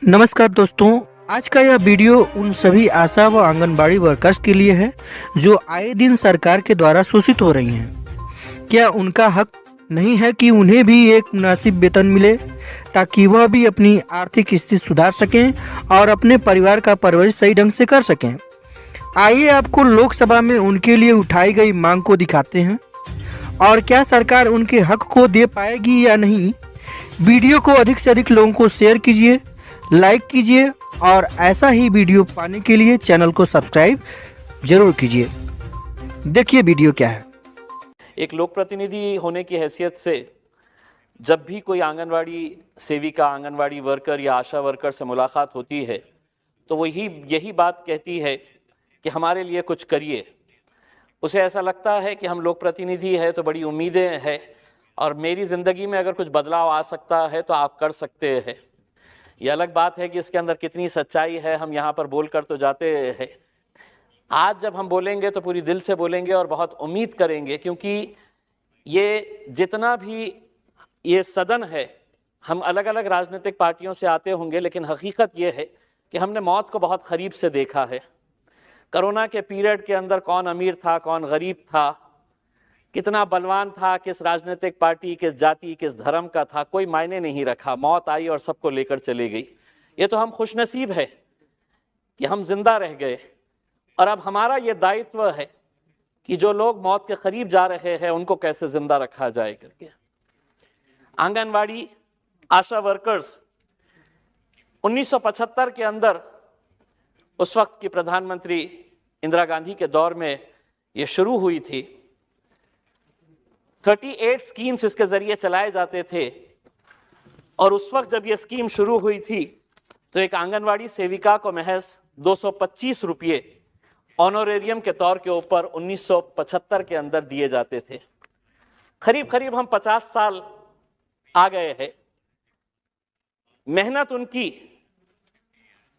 नमस्कार दोस्तों, आज का यह वीडियो उन सभी आशा व आंगनबाड़ी वर्कर्स के लिए है जो आए दिन सरकार के द्वारा शोषित हो रही हैं। क्या उनका हक नहीं है कि उन्हें भी एक मुनासिब वेतन मिले ताकि वह भी अपनी आर्थिक स्थिति सुधार सकें और अपने परिवार का परवरिश सही ढंग से कर सकें। आइए आपको लोकसभा में उनके लिए उठाई गई मांग को दिखाते हैं और क्या सरकार उनके हक को दे पाएगी या नहीं। वीडियो को अधिक से अधिक लोगों को शेयर कीजिए, लाइक कीजिए और ऐसा ही वीडियो पाने के लिए चैनल को सब्सक्राइब जरूर कीजिए। देखिए वीडियो क्या है। एक लोक प्रतिनिधि होने की हैसियत से जब भी कोई आंगनवाड़ी सेविका, आंगनवाड़ी वर्कर या आशा वर्कर से मुलाकात होती है तो वो यही बात कहती है कि हमारे लिए कुछ करिए। उसे ऐसा लगता है कि हम लोक प्रतिनिधि है तो बड़ी उम्मीदें हैं और मेरी ज़िंदगी में अगर कुछ बदलाव आ सकता है तो आप कर सकते हैं। ये अलग बात है कि इसके अंदर कितनी सच्चाई है, हम यहाँ पर बोल कर तो जाते हैं। आज जब हम बोलेंगे तो पूरी दिल से बोलेंगे और बहुत उम्मीद करेंगे, क्योंकि ये जितना भी ये सदन है, हम अलग अलग राजनीतिक पार्टियों से आते होंगे, लेकिन हकीकत ये है कि हमने मौत को बहुत करीब से देखा है। कोरोना के पीरियड के अंदर कौन अमीर था, कौन गरीब था, कितना बलवान था, किस राजनीतिक पार्टी, किस जाति, किस धर्म का था, कोई मायने नहीं रखा। मौत आई और सबको लेकर चली गई। ये तो हम खुशनसीब है कि हम जिंदा रह गए और अब हमारा ये दायित्व है कि जो लोग मौत के करीब जा रहे हैं उनको कैसे जिंदा रखा जाए करके। आंगनवाड़ी आशा वर्कर्स 1975 के अंदर उस वक्त की प्रधानमंत्री इंदिरा गांधी के दौर में ये शुरू हुई थी। 38 स्कीम्स इसके जरिए चलाए जाते थे और उस वक्त जब ये स्कीम शुरू हुई थी तो एक आंगनवाड़ी सेविका को महज 225 रुपये ऑनोरेरियम के तौर के ऊपर 1975 के अंदर दिए जाते थे। करीब करीब हम 50 साल आ गए हैं। मेहनत उनकी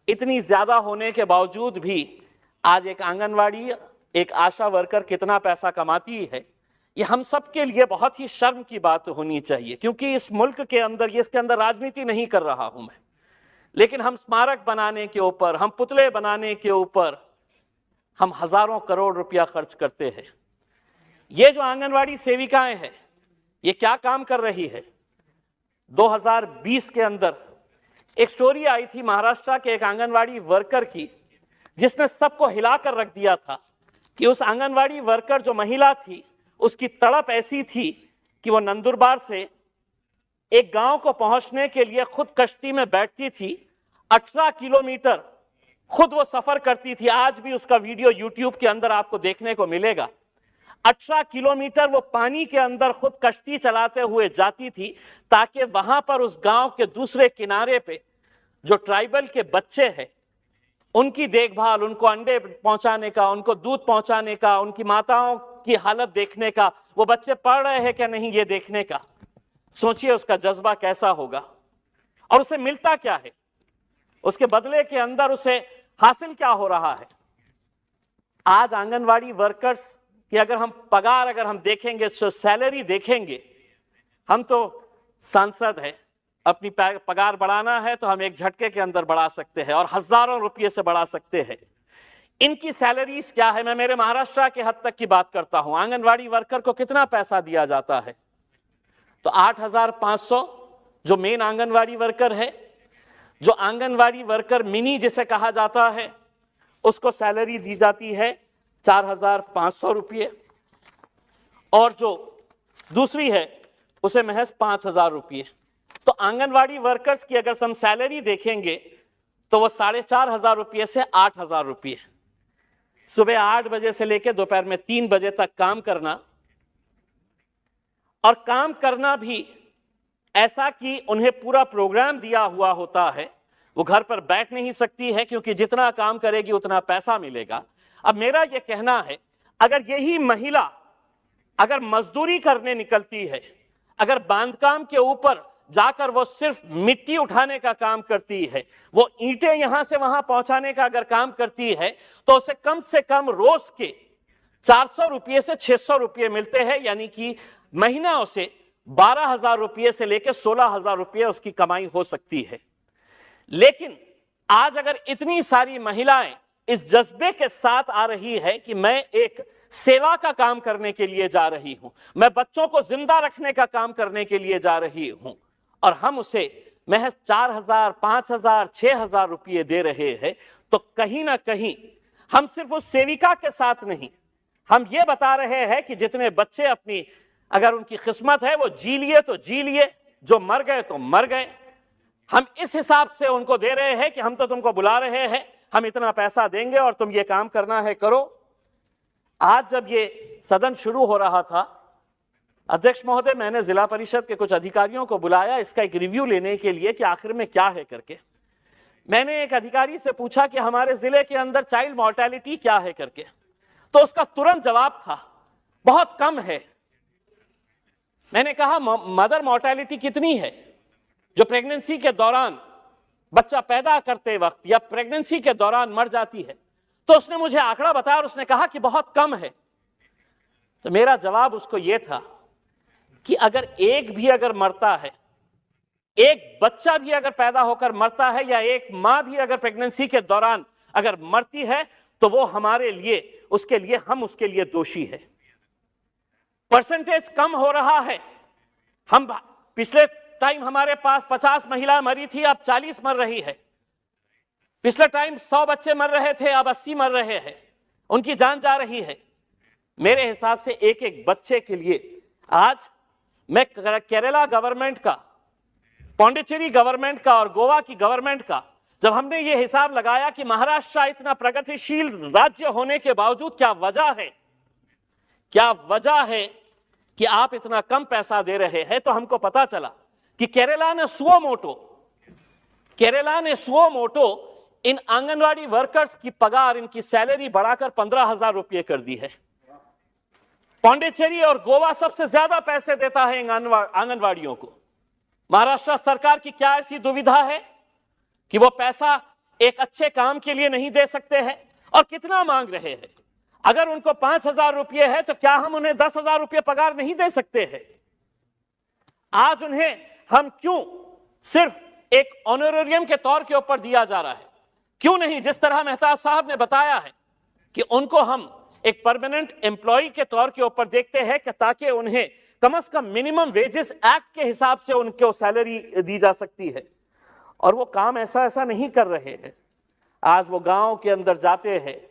इतनी ज्यादा होने के बावजूद भी आज एक आंगनवाड़ी, एक आशा वर्कर कितना पैसा कमाती है, ये हम सब के लिए बहुत ही शर्म की बात होनी चाहिए। क्योंकि इस मुल्क के अंदर, इसके अंदर राजनीति नहीं कर रहा हूं मैं, लेकिन हम स्मारक बनाने के ऊपर, हम पुतले बनाने के ऊपर हम हजारों करोड़ रुपया खर्च करते हैं। ये जो आंगनवाड़ी सेविकाएं हैं, ये क्या काम कर रही है। 2020 के अंदर एक स्टोरी आई थी महाराष्ट्र के एक आंगनवाड़ी वर्कर की, जिसने सबको हिलाकर रख दिया था कि उस आंगनवाड़ी वर्कर जो महिला थी, उसकी तड़प ऐसी थी कि वो नंदुरबार से एक गांव को पहुंचने के लिए खुद कश्ती में बैठती थी। 18 किलोमीटर खुद वो सफर करती थी। आज भी उसका वीडियो यूट्यूब के अंदर आपको देखने को मिलेगा। 18 किलोमीटर वो पानी के अंदर खुद कश्ती चलाते हुए जाती थी ताकि वहां पर उस गांव के दूसरे किनारे पे जो ट्राइबल के बच्चे हैं उनकी देखभाल, उनको अंडे पहुंचाने का, उनको दूध पहुंचाने का, उनकी माताओं की हालत देखने का, वो बच्चे पढ़ रहे हैं क्या नहीं ये देखने का। सोचिए उसका जज्बा कैसा होगा और उसे मिलता क्या है, उसके बदले के अंदर उसे हासिल क्या हो रहा है। आज आंगनवाड़ी वर्कर्स की अगर हम पगार अगर हम देखेंगे, तो सैलरी देखेंगे, हम तो सांसद हैं, अपनी पगार बढ़ाना है तो हम एक झटके के अंदर बढ़ा सकते हैं और हजारों रुपये से बढ़ा सकते हैं। इनकी सैलरीज क्या है। मैं मेरे महाराष्ट्र के हद तक की बात करता हूं। आंगनवाड़ी वर्कर को कितना पैसा दिया जाता है, तो 8,500 जो मेन आंगनवाड़ी वर्कर है। जो आंगनवाड़ी वर्कर मिनी जिसे कहा जाता है, उसको सैलरी दी जाती है 4,500 रुपये और जो दूसरी है उसे महज 5,000 रुपये। तो आंगनवाड़ी वर्कर्स की अगर हम सैलरी देखेंगे तो वो 4,500 रुपये से 8,000 रुपये। सुबह 8 बजे से लेकर दोपहर में 3 बजे तक काम करना, और काम करना भी ऐसा कि उन्हें पूरा प्रोग्राम दिया हुआ होता है। वो घर पर बैठ नहीं सकती है क्योंकि जितना काम करेगी उतना पैसा मिलेगा। अब मेरा ये कहना है, अगर यही महिला अगर मजदूरी करने निकलती है, अगर बांधकाम के ऊपर जाकर वो सिर्फ मिट्टी उठाने का काम करती है, वो ईंटें यहां से वहां पहुंचाने का अगर काम करती है, तो उसे कम से कम रोज के 400 रुपये से 600 रुपये मिलते हैं। यानी कि महीना उसे 12,000 रुपये से लेकर 16,000 रुपये उसकी कमाई हो सकती है। लेकिन आज अगर इतनी सारी महिलाएं इस जज्बे के साथ आ रही है कि मैं एक सेवा का काम करने के लिए जा रही हूं, मैं बच्चों को जिंदा रखने का काम करने के लिए जा रही हूं, और हम उसे महज 4,000, 5,000, 6,000 रुपये दे रहे हैं, तो कहीं ना कहीं हम सिर्फ उस सेविका के साथ नहीं, हम ये बता रहे हैं कि जितने बच्चे अपनी, अगर उनकी किस्मत है वो जी लिए तो जी लिए, जो मर गए तो मर गए, हम इस हिसाब से उनको दे रहे हैं कि हम तो तुमको बुला रहे हैं, हम इतना पैसा देंगे और तुम ये काम करना है करो। आज जब ये सदन शुरू हो रहा था, अध्यक्ष महोदय, मैंने जिला परिषद के कुछ अधिकारियों को बुलाया इसका एक रिव्यू लेने के लिए कि आखिर में क्या है करके। मैंने एक अधिकारी से पूछा कि हमारे जिले के अंदर चाइल्ड मॉर्टेलिटी क्या है करके, तो उसका तुरंत जवाब था बहुत कम है। मैंने कहा मदर मॉर्टेलिटी कितनी है जो प्रेगनेंसी के दौरान बच्चा पैदा करते वक्त या प्रेगनेंसी के दौरान मर जाती है? तो उसने मुझे आंकड़ा बताया और उसने कहा कि बहुत कम है। तो मेरा जवाब उसको यह था कि अगर एक भी अगर मरता है, एक बच्चा भी अगर पैदा होकर मरता है, या एक मां भी अगर प्रेगनेंसी के दौरान अगर मरती है, तो वो हमारे लिए, उसके लिए, हम उसके लिए दोषी है। परसेंटेज कम हो रहा है। हम पिछले टाइम हमारे पास 50 महिला मरी थी, अब 40 मर रही है। पिछले टाइम 100 बच्चे मर रहे थे, अब 80 मर रहे हैं, उनकी जान जा रही है। मेरे हिसाब से एक एक बच्चे के लिए आज मैं केरला गवर्नमेंट का, पौंडीचेरी गवर्नमेंट का और गोवा की गवर्नमेंट का, जब हमने ये हिसाब लगाया कि महाराष्ट्र इतना प्रगतिशील राज्य होने के बावजूद क्या वजह है कि आप इतना कम पैसा दे रहे हैं, तो हमको पता चला कि केरला ने सुओ मोटो इन आंगनवाड़ी वर्कर्स की पगार, इनकी सैलरी बढ़ाकर 15,000 रुपये कर दी है। पौंडीचेरी और गोवा सबसे ज्यादा पैसे देता है आंगनवाड़ियों को। महाराष्ट्र सरकार की क्या ऐसी दुविधा है कि वो पैसा एक अच्छे काम के लिए नहीं दे सकते हैं? और कितना मांग रहे हैं? अगर उनको 5,000 रुपये है तो क्या हम उन्हें 10,000 रुपये पगार नहीं दे सकते हैं? आज उन्हें हम क्यों सिर्फ एक ऑनरेरियम के तौर के ऊपर दिया जा रहा है? क्यों नहीं, जिस तरह मेहता साहब ने बताया है, कि उनको हम एक परमानेंट एम्प्लॉय के तौर के ऊपर देखते हैं कि ताकि उन्हें कम से कम मिनिमम वेजेस एक्ट के हिसाब से उनको सैलरी दी जा सकती है। और वो काम ऐसा नहीं कर रहे हैं। आज वो गांव के अंदर जाते हैं।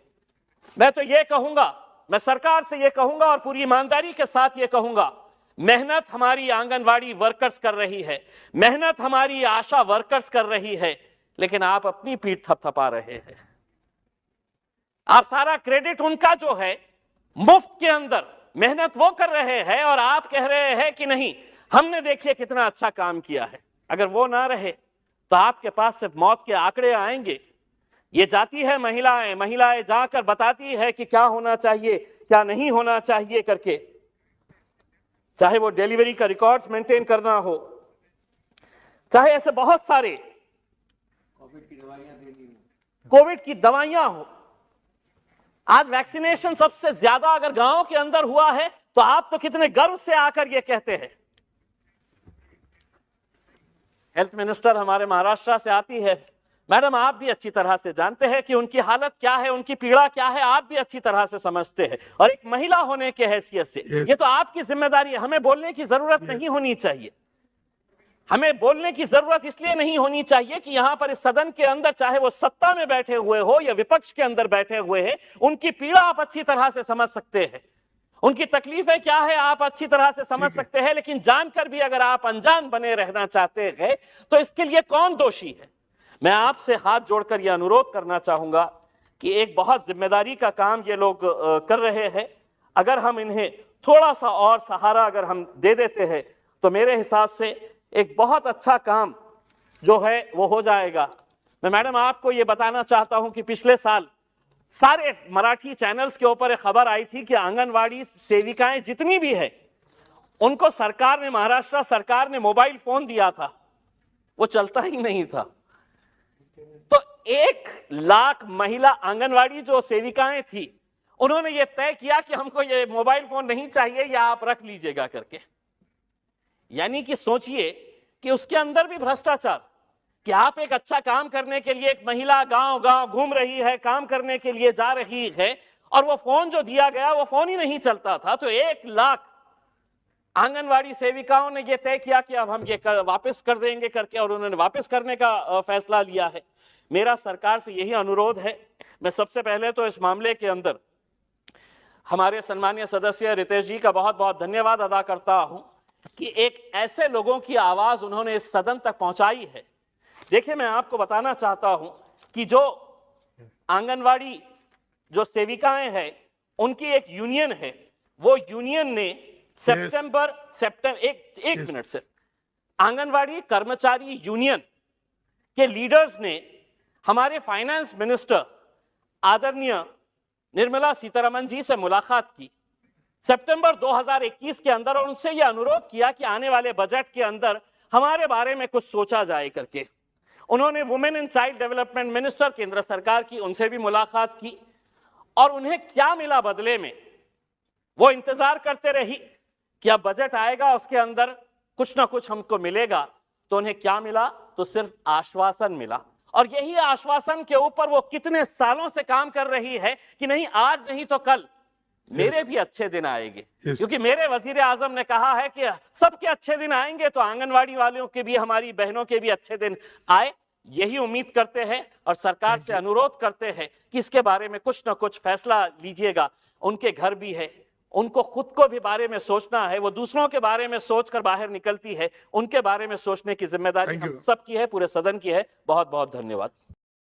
मैं तो ये कहूंगा, मैं सरकार से ये कहूंगा और पूरी ईमानदारी के साथ ये कहूंगा, मेहनत हमारी आंगनवाड़ी वर्कर्स कर रही है, मेहनत हमारी आशा वर्कर्स कर रही है, लेकिन आप अपनी पीठ थपथपा रहे हैं। आप सारा क्रेडिट उनका जो है, मुफ्त के अंदर मेहनत वो कर रहे हैं, और आप कह रहे हैं कि नहीं, हमने देखिए कितना अच्छा काम किया है। अगर वो ना रहे तो आपके पास सिर्फ मौत के आंकड़े आएंगे। ये जाती है महिलाएं जाकर बताती है कि क्या होना चाहिए, क्या नहीं होना चाहिए करके, चाहे वो डिलीवरी का रिकॉर्ड्स मेंटेन करना हो, चाहे ऐसे बहुत सारे कोविड की दवाइयां हो। आज वैक्सीनेशन सबसे ज्यादा अगर गांव के अंदर हुआ है, तो आप तो कितने गर्व से आकर ये कहते हैं। हेल्थ मिनिस्टर हमारे महाराष्ट्र से आती है। मैडम, आप भी अच्छी तरह से जानते हैं कि उनकी हालत क्या है, उनकी पीड़ा क्या है, आप भी अच्छी तरह से समझते हैं। और एक महिला होने के हैसियत से ये तो आपकी जिम्मेदारी है। हमें बोलने की जरूरत नहीं होनी चाहिए। हमें बोलने की जरूरत इसलिए नहीं होनी चाहिए कि यहां पर इस सदन के अंदर, चाहे वो सत्ता में बैठे हुए हो या विपक्ष के अंदर बैठे हुए हैं, उनकी पीड़ा आप अच्छी तरह से समझ सकते हैं, उनकी तकलीफें क्या है आप अच्छी तरह से समझ सकते हैं। लेकिन जानकर भी अगर आप अनजान बने रहना चाहते हैं, तो इसके लिए कौन दोषी है? मैं आपसे हाथ जोड़कर यह अनुरोध करना चाहूंगा कि एक बहुत जिम्मेदारी का काम ये लोग कर रहे हैं। अगर हम इन्हें थोड़ा सा और सहारा अगर हम दे देते हैं, तो मेरे हिसाब से एक बहुत अच्छा काम जो है वो हो जाएगा। मैं मैडम आपको ये बताना चाहता हूं कि पिछले साल सारे मराठी चैनल्स के ऊपर एक खबर आई थी कि आंगनवाड़ी सेविकाएं जितनी भी है, उनको सरकार ने, महाराष्ट्र सरकार ने मोबाइल फोन दिया था, वो चलता ही नहीं था। तो 1 लाख महिला आंगनवाड़ी जो सेविकाएं थी, उन्होंने ये तय किया कि हमको ये मोबाइल फोन नहीं चाहिए, या आप रख लीजिएगा करके। यानी कि सोचिए कि उसके अंदर भी भ्रष्टाचार। कि आप एक अच्छा काम करने के लिए, एक महिला गांव गांव घूम रही है, काम करने के लिए जा रही है, और वो फोन जो दिया गया वो फोन ही नहीं चलता था, तो 1 लाख आंगनवाड़ी सेविकाओं ने ये तय किया कि अब हम ये वापस कर देंगे करके, और उन्होंने वापस करने का फैसला लिया है। मेरा सरकार से यही अनुरोध है। मैं सबसे पहले तो इस मामले के अंदर हमारे सम्मानीय सदस्य रितेश जी का बहुत बहुत धन्यवाद अदा करता हूं कि एक ऐसे लोगों की आवाज उन्होंने इस सदन तक पहुंचाई है। देखिए, मैं आपको बताना चाहता हूं कि जो आंगनवाड़ी जो सेविकाएं हैं उनकी एक यूनियन है, वो यूनियन ने सितंबर एक मिनट सिर्फ, आंगनवाड़ी कर्मचारी यूनियन के लीडर्स ने हमारे फाइनेंस मिनिस्टर आदरणीय निर्मला सीतारमण जी से मुलाकात की सितंबर 2021 के अंदर, और उनसे यह अनुरोध किया कि आने वाले बजट के अंदर हमारे बारे में कुछ सोचा जाए करके। उन्होंने women and child development minister केंद्र सरकार की, उनसे भी मुलाकात की, और उन्हें क्या मिला बदले में? वो इंतजार करते रही कि अब बजट आएगा, उसके अंदर कुछ ना कुछ हमको मिलेगा। तो उन्हें क्या मिला? तो सिर्फ आश्वासन मिला, और यही आश्वासन के ऊपर वो कितने सालों से काम कर रही है कि नहीं, आज नहीं तो कल मेरे भी अच्छे दिन आएंगे। क्योंकि मेरे वजीर आजम ने कहा है कि सबके अच्छे दिन आएंगे, तो आंगनवाड़ी वालों के भी, हमारी बहनों के भी अच्छे दिन आए। यही उम्मीद करते हैं और सरकार से अनुरोध करते हैं कि इसके बारे में कुछ ना कुछ फैसला लीजिएगा। उनके घर भी है, उनको खुद को भी बारे में सोचना है, वो दूसरों के बारे में सोचकर बाहर निकलती है, उनके बारे में सोचने की जिम्मेदारी हम सबकी है, पूरे सदन की है। बहुत बहुत धन्यवाद।